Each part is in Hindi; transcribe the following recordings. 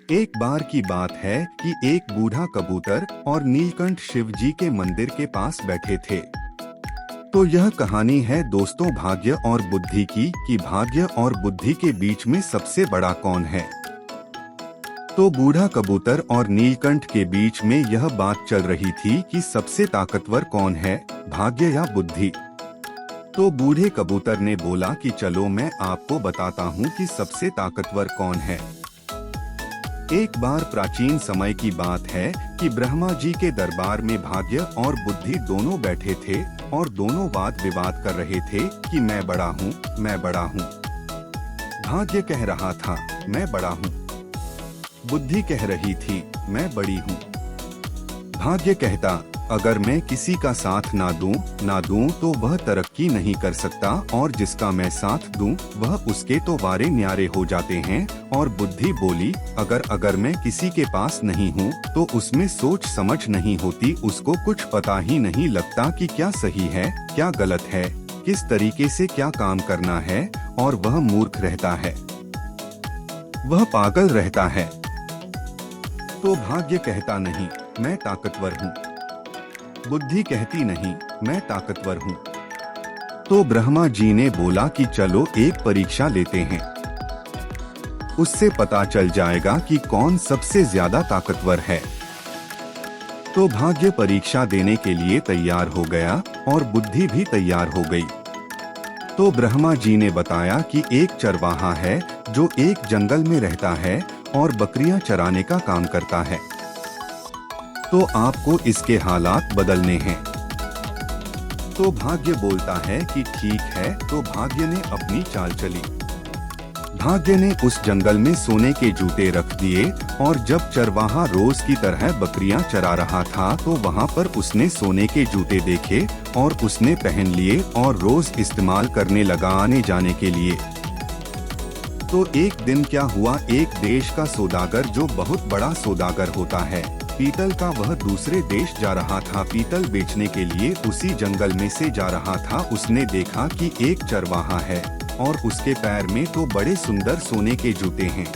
एक बार की बात है कि एक बूढ़ा कबूतर और नीलकंठ शिव जी के मंदिर के पास बैठे थे। तो यह कहानी है दोस्तों भाग्य और बुद्धि की कि भाग्य और बुद्धि के बीच में सबसे बड़ा कौन है। तो बूढ़ा कबूतर और नीलकंठ के बीच में यह बात चल रही थी कि सबसे ताकतवर कौन है, भाग्य या बुद्धि। तो बूढ़े कबूतर ने बोला कि चलो मैं आपको बताता हूँ कि सबसे ताकतवर कौन है। एक बार प्राचीन समय की बात है कि ब्रह्मा जी के दरबार में भाग्य और बुद्धि दोनों बैठे थे और दोनों वाद विवाद कर रहे थे कि मैं बड़ा हूँ, मैं बड़ा हूँ। भाग्य कह रहा था मैं बड़ा हूँ, बुद्धि कह रही थी मैं बड़ी हूँ। भाग्य कहता अगर मैं किसी का साथ ना दूं तो वह तरक्की नहीं कर सकता और जिसका मैं साथ दूं वह उसके तो वारे न्यारे हो जाते हैं। और बुद्धि बोली अगर मैं किसी के पास नहीं हूँ तो उसमें सोच समझ नहीं होती, उसको कुछ पता ही नहीं लगता कि क्या सही है क्या गलत है, किस तरीके से क्या काम करना है, और वह मूर्ख रहता है, वह पागल रहता है। तो भाग्य कहता नहीं मैं ताकतवर हूँ, बुद्धि कहती नहीं मैं ताकतवर हूँ। तो ब्रह्मा जी ने बोला कि चलो एक परीक्षा लेते हैं, उससे पता चल जाएगा कि कौन सबसे ज्यादा ताकतवर है। तो भाग्य परीक्षा देने के लिए तैयार हो गया और बुद्धि भी तैयार हो गई। तो ब्रह्मा जी ने बताया कि एक चरवाहा है जो एक जंगल में रहता है और बकरियां चराने का काम करता है। तो आपको इसके हालात बदलने हैं। तो भाग्य बोलता है कि ठीक है। तो भाग्य ने अपनी चाल चली। भाग्य ने उस जंगल में सोने के जूते रख दिए और जब चरवाहा रोज की तरह बकरियां चरा रहा था तो वहां पर उसने सोने के जूते देखे और उसने पहन लिए और रोज इस्तेमाल करने लगा आने जाने के लिए। तो एक दिन क्या हुआ, एक देश का सौदागर जो बहुत बड़ा सौदागर होता है पीतल का, वह दूसरे देश जा रहा था पीतल बेचने के लिए। उसी जंगल में से जा रहा था, उसने देखा कि एक चरवाहा है और उसके पैर में तो बड़े सुंदर सोने के जूते हैं।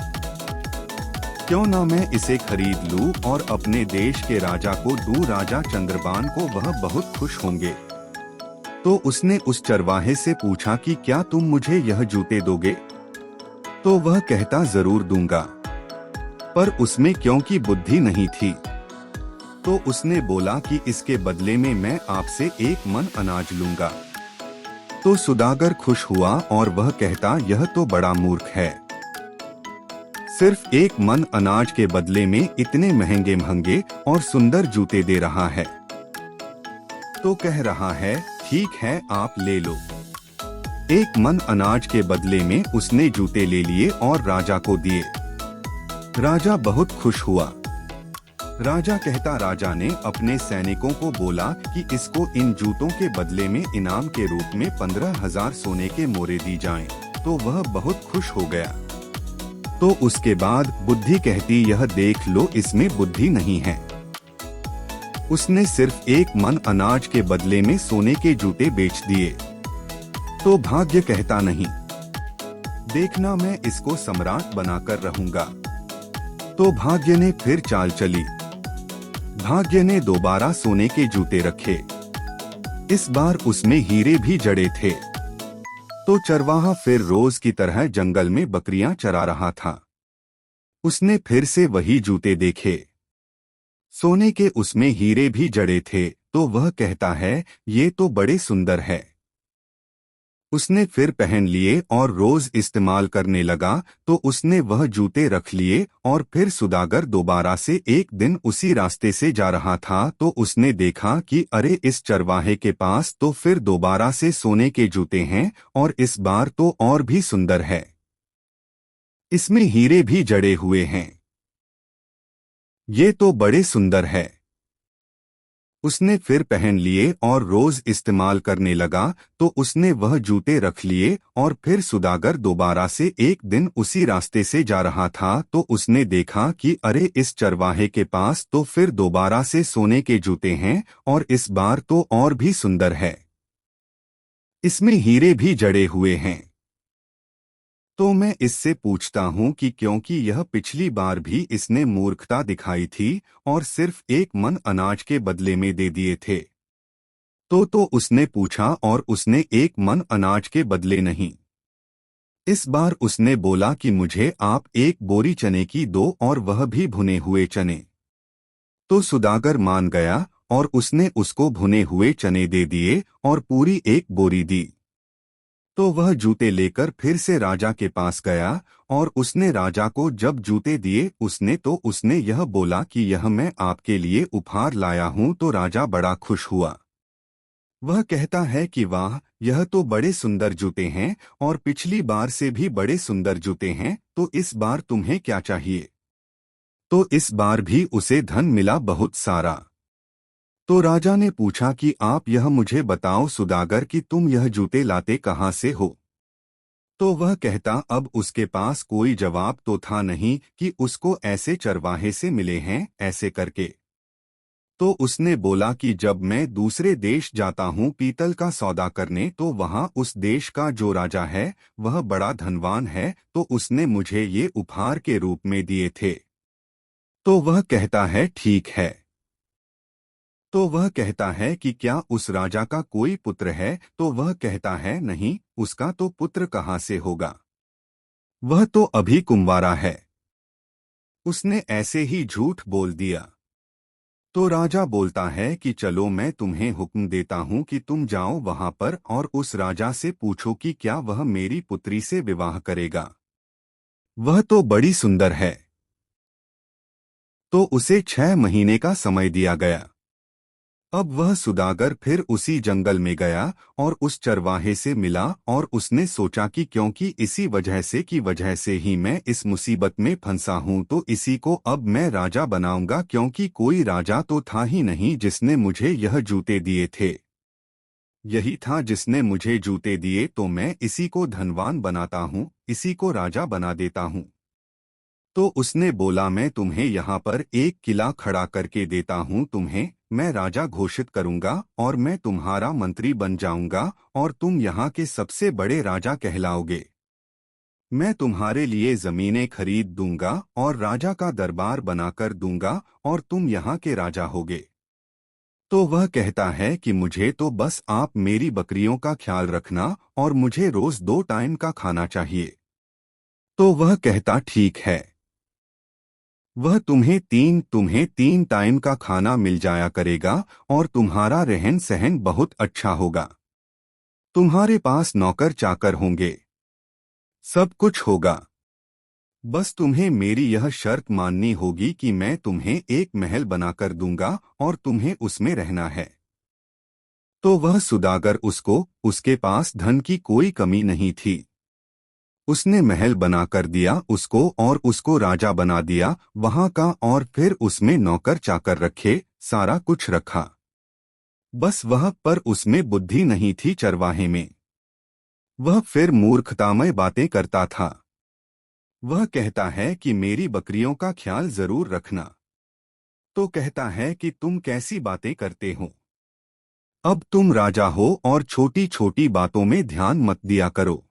क्यों ना मैं इसे खरीद लूं और अपने देश के राजा को दूं, राजा चंद्रबान को, वह बहुत खुश होंगे। तो उसने उस चरवाहे से पूछा कि क्या तुम मुझे यह जूते दोगे। तो वह कहता जरूर दूंगा, पर उसमें क्योंकि बुद्धि नहीं थी तो उसने बोला कि इसके बदले में मैं आपसे एक मन अनाज लूंगा। तो सौदागर खुश हुआ और वह कहता यह तो बड़ा मूर्ख है, सिर्फ एक मन अनाज के बदले में इतने महंगे महंगे और सुंदर जूते दे रहा है। तो कह रहा है ठीक है आप ले लो। एक मन अनाज के बदले में उसने जूते ले लिए और राजा को दिए। राजा बहुत खुश हुआ। राजा कहता राजा ने अपने सैनिकों को बोला कि इसको इन जूतों के बदले में इनाम के रूप में 15,000 सोने के मोरे दी जाएं। तो वह बहुत खुश हो गया। तो उसके बाद बुद्धि कहती यह देख लो इसमें बुद्धि नहीं है, उसने सिर्फ एक मन अनाज के बदले में सोने के जूते बेच दिए। तो भाग्य कहता नहीं, देखना मैं इसको सम्राट बनाकर रहूंगा। तो भाग्य ने फिर चाल चली। भाग्य ने दोबारा सोने के जूते रखे, इस बार उसमें हीरे भी जड़े थे। तो चरवाहा फिर रोज की तरह जंगल में बकरियां चरा रहा था। उसने फिर से वही जूते देखे, सोने के, उसमें हीरे भी जड़े थे। तो वह कहता है ये तो बड़े सुंदर है। उसने फिर पहन लिए और रोज इस्तेमाल करने लगा। तो उसने वह जूते रख लिए और फिर सौदागर दोबारा से एक दिन उसी रास्ते से जा रहा था तो उसने देखा कि अरे इस चरवाहे के पास तो फिर दोबारा से सोने के जूते हैं और इस बार तो और भी सुंदर है, इसमें हीरे भी जड़े हुए हैं, ये तो बड़े सुंदर है। उसने फिर पहन लिए और रोज इस्तेमाल करने लगा। तो उसने वह जूते रख लिए और फिर सौदागर दोबारा से एक दिन उसी रास्ते से जा रहा था तो उसने देखा कि अरे इस चरवाहे के पास तो फिर दोबारा से सोने के जूते हैं और इस बार तो और भी सुंदर है, इसमें हीरे भी जड़े हुए हैं। तो मैं इससे पूछता हूँ कि क्योंकि यह पिछली बार भी इसने मूर्खता दिखाई थी और सिर्फ एक मन अनाज के बदले में दे दिए थे। तो उसने पूछा और उसने एक मन अनाज के बदले नहीं। इस बार उसने बोला कि मुझे आप एक बोरी चने की दो और वह भी भुने हुए चने। तो सुदागर मान गया और उसने उसको भुने हुए चने दे दिए और पूरी एक बोरी दी। तो वह जूते लेकर फिर से राजा के पास गया और उसने राजा को जब जूते दिए उसने यह बोला कि यह मैं आपके लिए उपहार लाया हूँ। तो राजा बड़ा खुश हुआ। वह कहता है कि वाह, यह तो बड़े सुंदर जूते हैं और पिछली बार से भी बड़े सुंदर जूते हैं। तो इस बार तुम्हें क्या चाहिए? तो इस बार भी उसे धन मिला बहुत सारा। तो राजा ने पूछा कि आप यह मुझे बताओ सुदागर कि तुम यह जूते लाते कहाँ से हो? तो वह कहता अब उसके पास कोई जवाब तो था नहीं कि उसको ऐसे चरवाहे से मिले हैं ऐसे करके। तो उसने बोला कि जब मैं दूसरे देश जाता हूँ पीतल का सौदा करने तो वहाँ उस देश का जो राजा है वह बड़ा धनवान है, तो उसने मुझे ये उपहार के रूप में दिए थे। तो वह कहता है ठीक है। तो वह कहता है कि क्या उस राजा का कोई पुत्र है? तो वह कहता है नहीं, उसका तो पुत्र कहाँ से होगा, वह तो अभी कुंवारा है। उसने ऐसे ही झूठ बोल दिया। तो राजा बोलता है कि चलो मैं तुम्हें हुक्म देता हूँ कि तुम जाओ वहां पर और उस राजा से पूछो कि क्या वह मेरी पुत्री से विवाह करेगा, वह तो बड़ी सुंदर है। तो उसे 6 महीने का समय दिया गया। अब वह सुदागर फिर उसी जंगल में गया और उस चरवाहे से मिला और उसने सोचा कि क्योंकि इसी वजह से ही मैं इस मुसीबत में फंसा हूँ तो इसी को अब मैं राजा बनाऊंगा, क्योंकि कोई राजा तो था ही नहीं जिसने मुझे यह जूते दिए थे। यही था जिसने मुझे जूते दिए, तो मैं इसी को धनवान बनाता हूँ, इसी को राजा बना देता हूँ। तो उसने बोला मैं तुम्हें यहाँ पर एक किला खड़ा करके देता हूँ, तुम्हें मैं राजा घोषित करूंगा और मैं तुम्हारा मंत्री बन जाऊंगा और तुम यहाँ के सबसे बड़े राजा कहलाओगे। मैं तुम्हारे लिए जमीनें खरीद दूंगा और राजा का दरबार बनाकर दूंगा और तुम यहाँ के राजा होगे। तो वह कहता है कि मुझे तो बस आप मेरी बकरियों का ख्याल रखना और मुझे रोज 2 टाइम का खाना चाहिए। तो वह कहता ठीक है, वह तुम्हें तीन टाइम का खाना मिल जाया करेगा और तुम्हारा रहन सहन बहुत अच्छा होगा। तुम्हारे पास नौकर चाकर होंगे, सब कुछ होगा। बस तुम्हें मेरी यह शर्त माननी होगी कि मैं तुम्हें एक महल बनाकर दूंगा और तुम्हें उसमें रहना है। तो वह सुदागर उसके पास धन की कोई कमी नहीं थी। उसने महल बना कर दिया उसको और उसको राजा बना दिया वहां का, और फिर उसमें नौकर चाकर रखे, सारा कुछ रखा। बस वह पर उसमें बुद्धि नहीं थी चरवाहे में। वह फिर मूर्खतामय बातें करता था। वह कहता है कि मेरी बकरियों का ख्याल जरूर रखना। तो कहता है कि तुम कैसी बातें करते हो, अब तुम राजा हो और छोटी छोटी बातों में ध्यान मत दिया करो।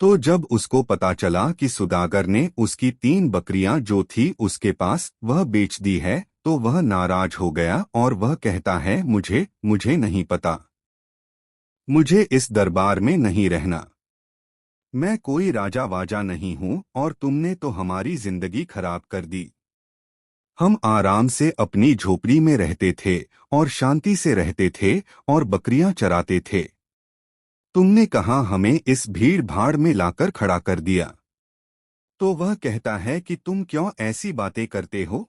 तो जब उसको पता चला कि सुदागर ने उसकी 3 बकरियां जो थी उसके पास वह बेच दी है, तो वह नाराज हो गया और वह कहता है मुझे नहीं पता, मुझे इस दरबार में नहीं रहना। मैं कोई राजा वाजा नहीं हूँ और तुमने तो हमारी जिंदगी खराब कर दी। हम आराम से अपनी झोपड़ी में रहते थे और शांति से रहते थे और बकरियां चराते थे। तुमने कहाँ हमें इस भीड़ भाड़ में लाकर खड़ा कर दिया। तो वह कहता है कि तुम क्यों ऐसी बातें करते हो?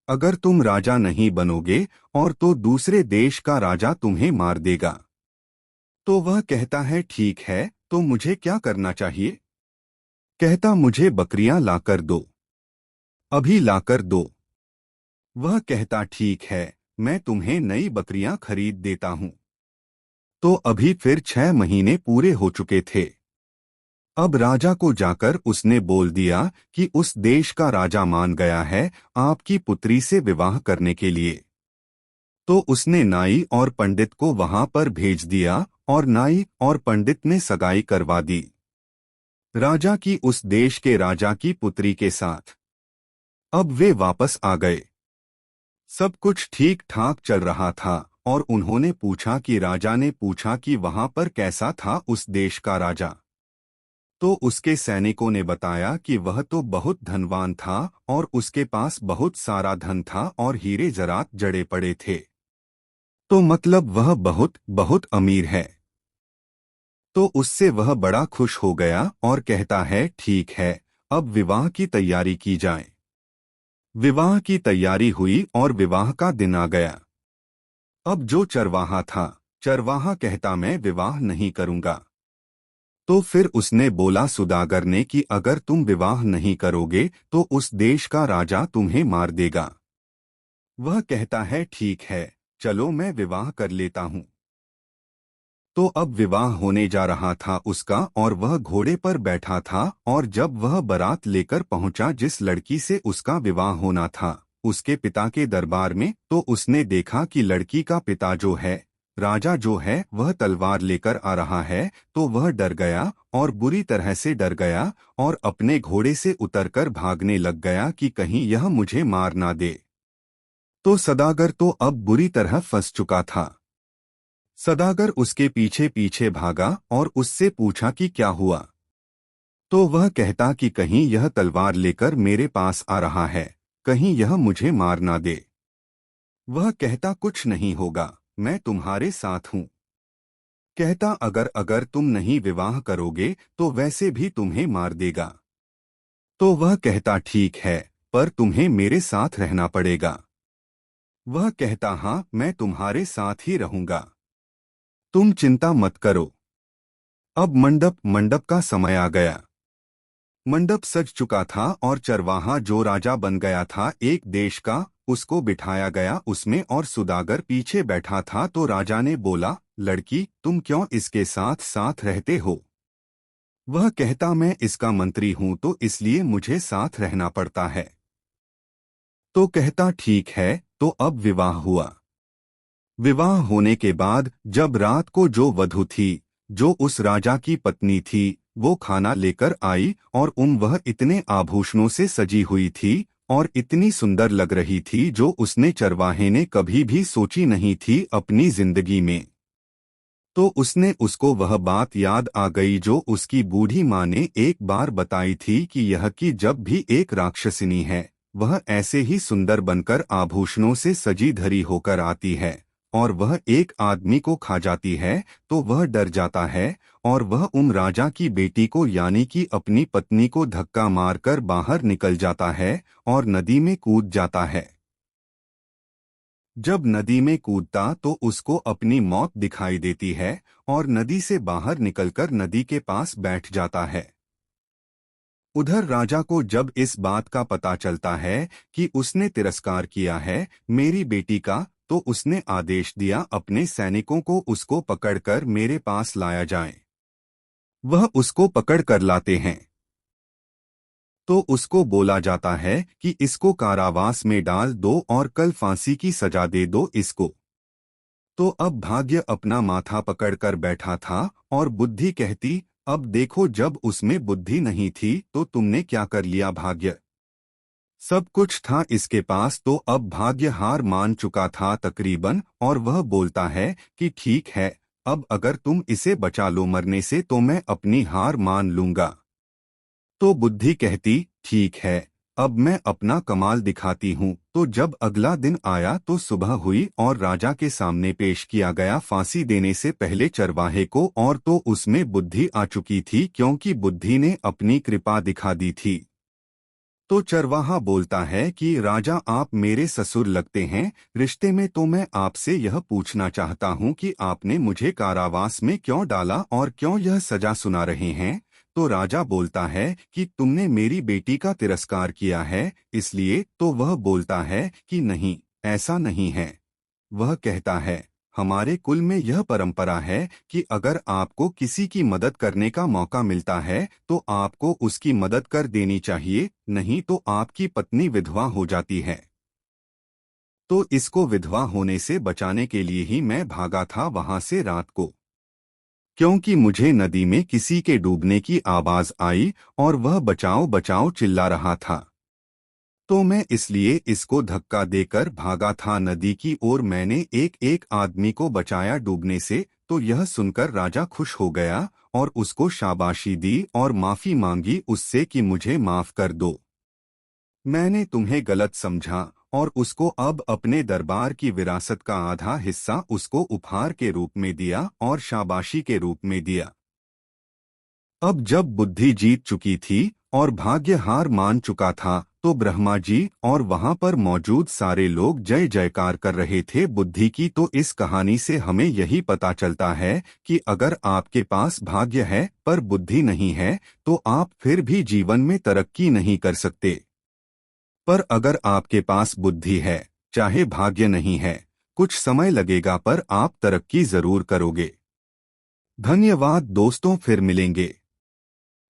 अगर तुम राजा नहीं बनोगे और तो दूसरे देश का राजा तुम्हें मार देगा। तो वह कहता है ठीक है, तो मुझे क्या करना चाहिए? कहता मुझे बकरियां लाकर दो, अभी लाकर दो। वह कहता ठीक है, मैं तुम्हें नई बकरियां खरीद देता हूँ। तो अभी फिर 6 महीने पूरे हो चुके थे। अब राजा को जाकर उसने बोल दिया कि उस देश का राजा मान गया है आपकी पुत्री से विवाह करने के लिए। तो उसने नाई और पंडित को वहां पर भेज दिया और नाई और पंडित ने सगाई करवा दी। राजा की उस देश के राजा की पुत्री के साथ। अब वे वापस आ गए। सब कुछ ठीक ठाक चल रहा था और उन्होंने पूछा कि राजा ने पूछा कि वहां पर कैसा था उस देश का राजा। तो उसके सैनिकों ने बताया कि वह तो बहुत धनवान था और उसके पास बहुत सारा धन था और हीरे जरात जड़े पड़े थे। तो मतलब वह बहुत बहुत अमीर है। तो उससे वह बड़ा खुश हो गया और कहता है ठीक है, अब विवाह की तैयारी की जाए। विवाह की तैयारी हुई और विवाह का दिन आ गया। अब जो चरवाहा था, चरवाहा कहता मैं विवाह नहीं करूंगा। तो फिर उसने बोला सुदागर ने कि अगर तुम विवाह नहीं करोगे तो उस देश का राजा तुम्हें मार देगा। वह कहता है ठीक है, चलो मैं विवाह कर लेता हूँ। तो अब विवाह होने जा रहा था उसका और वह घोड़े पर बैठा था और जब वह बारात लेकर पहुंचा जिस लड़की से उसका विवाह होना था उसके पिता के दरबार में, तो उसने देखा कि लड़की का पिता जो है, राजा जो है, वह तलवार लेकर आ रहा है। तो वह डर गया और बुरी तरह से डर गया और अपने घोड़े से उतरकर भागने लग गया कि कहीं यह मुझे मार ना दे। तो सदागर तो अब बुरी तरह फंस चुका था। सदागर उसके पीछे पीछे भागा और उससे पूछा कि क्या हुआ। तो वह कहता कि कहीं यह तलवार लेकर मेरे पास आ रहा है, कहीं यह मुझे मार ना दे। वह कहता कुछ नहीं होगा, मैं तुम्हारे साथ हूँ। कहता अगर अगर तुम नहीं विवाह करोगे तो वैसे भी तुम्हें मार देगा। तो वह कहता ठीक है, पर तुम्हें मेरे साथ रहना पड़ेगा। वह कहता हाँ, मैं तुम्हारे साथ ही रहूंगा, तुम चिंता मत करो। अब मंडप मंडप का समय आ गया। मंडप सज चुका था और चरवाहा जो राजा बन गया था एक देश का, उसको बिठाया गया उसमें और सुदागर पीछे बैठा था। तो राजा ने बोला, लड़की तुम क्यों इसके साथ साथ रहते हो। वह कहता मैं इसका मंत्री हूं तो इसलिए मुझे साथ रहना पड़ता है। तो कहता ठीक है। तो अब विवाह हुआ। विवाह होने के बाद जब रात को जो वधू थी, जो उस राजा की पत्नी थी, वो खाना लेकर आई और वह इतने आभूषणों से सजी हुई थी और इतनी सुंदर लग रही थी जो उसने चरवाहे ने कभी भी सोची नहीं थी अपनी जिंदगी में। तो उसने उसको वह बात याद आ गई जो उसकी बूढ़ी माँ ने एक बार बताई थी कि यह कि जब भी एक राक्षसिनी है, वह ऐसे ही सुंदर बनकर आभूषणों से सजी धरी होकर आती है और वह एक आदमी को खा जाती है तो वह डर जाता है और वह राजा की बेटी को यानी कि अपनी पत्नी को धक्का मारकर बाहर निकल जाता है और नदी में कूद जाता है। जब नदी में कूदता तो उसको अपनी मौत दिखाई देती है और नदी से बाहर निकलकर नदी के पास बैठ जाता है। उधर राजा को जब इस बात का पता चलता है कि उसने तिरस्कार किया है मेरी बेटी का, तो उसने आदेश दिया अपने सैनिकों को उसको पकड़कर मेरे पास लाया जाए। वह उसको पकड़ कर लाते हैं। तो उसको बोला जाता है कि इसको कारावास में डाल दो और कल फांसी की सजा दे दो इसको। तो अब भाग्य अपना माथा पकड़कर बैठा था और बुद्धि कहती, अब देखो जब उसमें बुद्धि नहीं थी तो तुमने क्या कर लिया भाग्य। सब कुछ था इसके पास तो अब भाग्य हार मान चुका था तकरीबन और वह बोलता है कि ठीक है, अब अगर तुम इसे बचा लो मरने से तो मैं अपनी हार मान लूंगा। तो बुद्धि कहती ठीक है, अब मैं अपना कमाल दिखाती हूँ। तो जब अगला दिन आया तो सुबह हुई और राजा के सामने पेश किया गया फांसी देने से पहले चरवाहे को, और तो उसमें बुद्धि आ चुकी थी क्योंकि बुद्धि ने अपनी कृपा दिखा दी थी। तो चरवाहा बोलता है कि राजा आप मेरे ससुर लगते हैं रिश्ते में, तो मैं आपसे यह पूछना चाहता हूँ कि आपने मुझे कारावास में क्यों डाला और क्यों यह सजा सुना रहे हैं। तो राजा बोलता है कि तुमने मेरी बेटी का तिरस्कार किया है इसलिए। तो वह बोलता है कि नहीं, ऐसा नहीं है। वह कहता है हमारे कुल में यह परंपरा है कि अगर आपको किसी की मदद करने का मौका मिलता है तो आपको उसकी मदद कर देनी चाहिए, नहीं तो आपकी पत्नी विधवा हो जाती है। तो इसको विधवा होने से बचाने के लिए ही मैं भागा था वहां से रात को, क्योंकि मुझे नदी में किसी के डूबने की आवाज आई और वह बचाओ बचाओ चिल्ला रहा था। तो मैं इसलिए इसको धक्का देकर भागा था नदी की ओर। मैंने एक एक आदमी को बचाया डूबने से। तो यह सुनकर राजा खुश हो गया और उसको शाबाशी दी और माफी मांगी उससे कि मुझे माफ कर दो, मैंने तुम्हें गलत समझा। और उसको अब अपने दरबार की विरासत का आधा हिस्सा उसको उपहार के रूप में दिया और शाबाशी के रूप में दिया। अब जब बुद्धि जीत चुकी थी और भाग्य हार मान चुका था तो ब्रह्मा जी और वहां पर मौजूद सारे लोग जय जयकार कर रहे थे बुद्धि की। तो इस कहानी से हमें यही पता चलता है कि अगर आपके पास भाग्य है पर बुद्धि नहीं है तो आप फिर भी जीवन में तरक्की नहीं कर सकते। पर अगर आपके पास बुद्धि है, चाहे भाग्य नहीं है, कुछ समय लगेगा पर आप तरक्की जरूर करोगे। धन्यवाद दोस्तों, फिर मिलेंगे।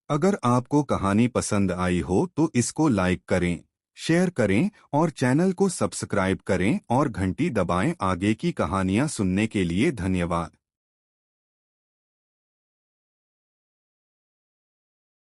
अगर आपको कहानी पसंद आई हो तो इसको लाइक करें, शेयर करें और चैनल को सब्सक्राइब करें और घंटी दबाएं। आगे की कहानियां सुनने के लिए धन्यवाद।